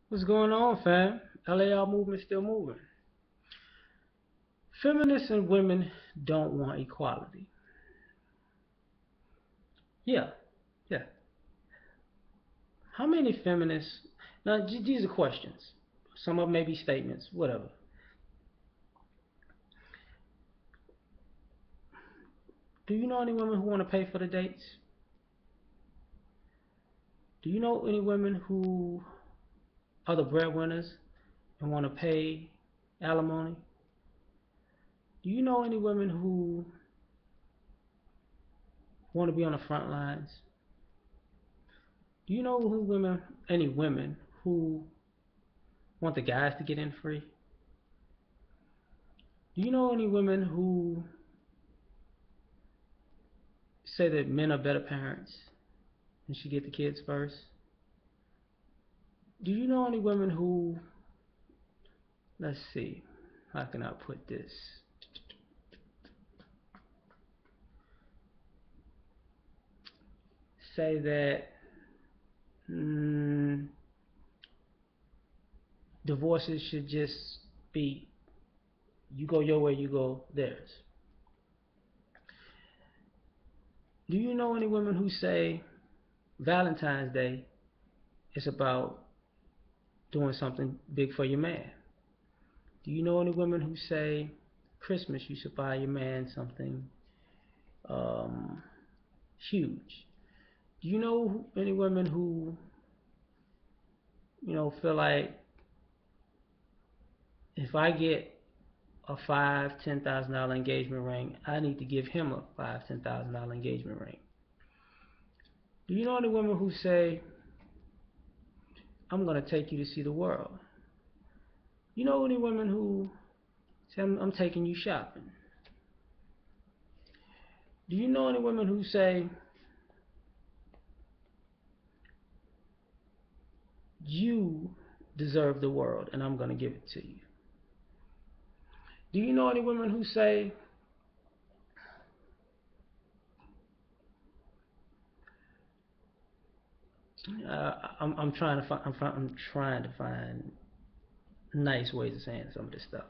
What's going on, fam? L.A.R movement still moving. Feminists and women don't want equality. Yeah, yeah. How many feminists? Now, these are questions. Some of them may be statements, whatever. Do you know any women who want to pay for the dates? Do you know any women who are the breadwinners and want to pay alimony? Do you know any women who want to be on the front lines? Do you know any women who want the guys to get in free? Do you know any women who say that men are better parents and should get the kids first? Do you know any women who, let's see, how can I put this? Say that mm, divorces should just be you go your way, you go theirs. Do you know any women who say Valentine's Day is about doing something big for your man? Do you know any women who say Christmas you should buy your man something um, huge? Do you know any women who, feel like if I get a $5,000, $10,000 engagement ring, I need to give him a $5,000, $10,000 engagement ring? Do you know any women who say, I'm going to take you to see the world? You know any women who say, I'm taking you shopping? Do you know any women who say, you deserve the world and I'm going to give it to you? Do you know any women who say, I'm trying to find I'm trying to find nice ways of saying some of this stuff.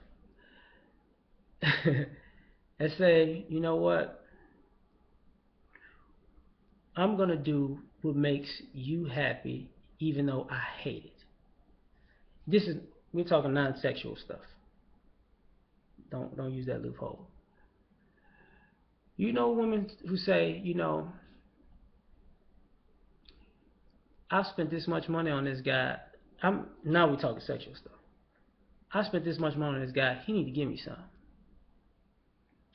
And say, you know what? I'm gonna do what makes you happy, even though I hate it. This is we're talking non-sexual stuff. Don't use that loophole. You know women who say, I've spent this much money on this guy. I'm now we're talking sexual stuff. I spent this much money on this guy. He need to give me some,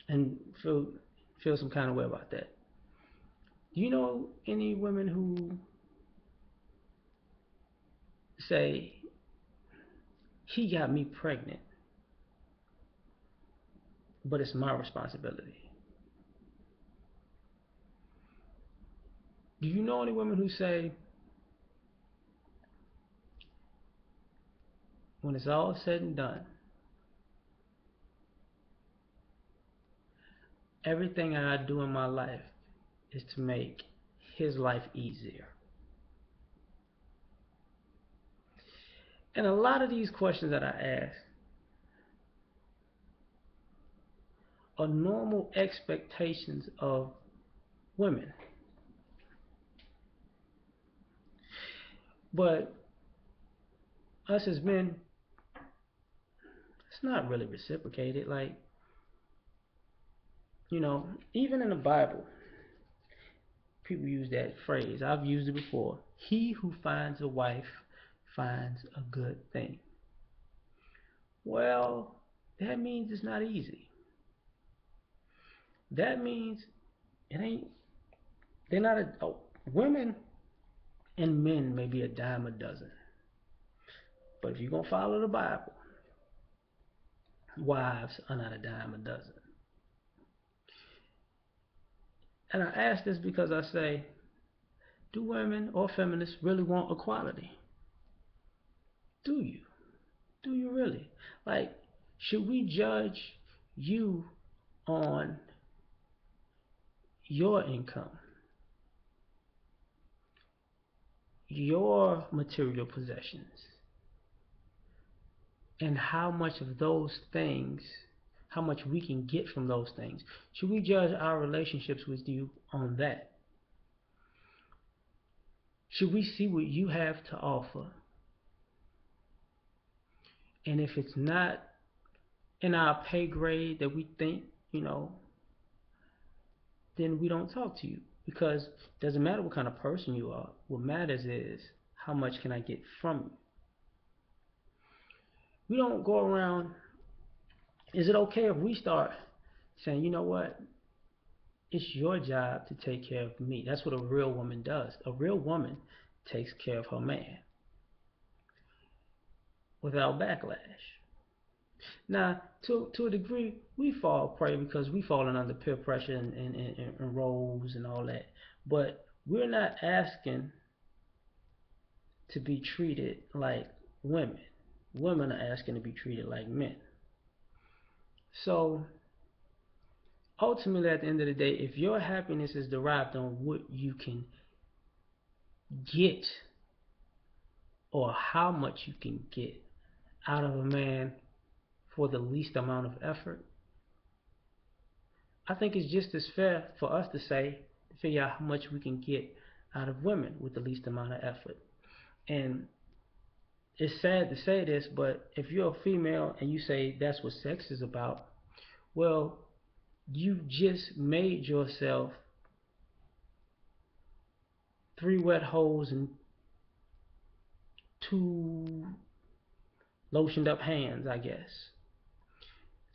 and feel some kind of way about that. Do you know any women who say he got me pregnant, but it's my responsibility? Do you know any women who say when it's all said and done, everything I do in my life is to make his life easier? And a lot of these questions that I ask are normal expectations of women. But us as men, it's not really reciprocated. Like, even in the Bible, people use that phrase. I've used it before. He who finds a wife finds a good thing. Well, that means it's not easy. That means it ain't, they're not women and men may be a dime a dozen. But if you're going to follow the Bible, wives are not a dime a dozen. And I ask this because I say, do women or feminists really want equality? Do you? Do you really? Like, should we judge you on your income, your material possessions? and how much of those things, how much we can get from those things. Should we judge our relationships with you on that? Should we see what you have to offer? And if it's not in our pay grade that we think, you know, then we don't talk to you. Because it doesn't matter what kind of person you are. What matters is how much can I get from you? We don't go around. Is it okay if we start saying, you know what? It's your job to take care of me. That's what a real woman does. A real woman takes care of her man without backlash. Now, to a degree, we fall prey because we falling under peer pressure and roles and all that. But we're not asking to be treated like women. Women are asking to be treated like men. So ultimately, at the end of the day, if your happiness is derived on what you can get or how much you can get out of a man for the least amount of effort, I think it's just as fair for us to say, figure out how much we can get out of women with the least amount of effort. And it's sad to say this, but if you're a female and you say that's what sex is about, well, you just made yourself three wet holes and two lotioned up hands, I guess.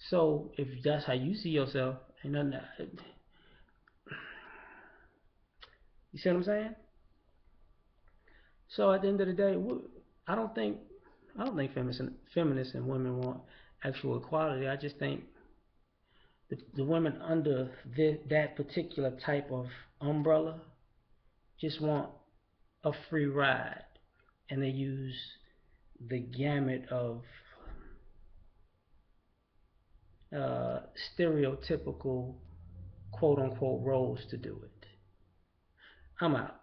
So if that's how you see yourself, ain't nothing. You see what I'm saying? So at the end of the day, I don't think I don't think feminists and women want actual equality. I just think the women under that particular type of umbrella just want a free ride, and they use the gamut of stereotypical quote unquote roles to do it. I'm out.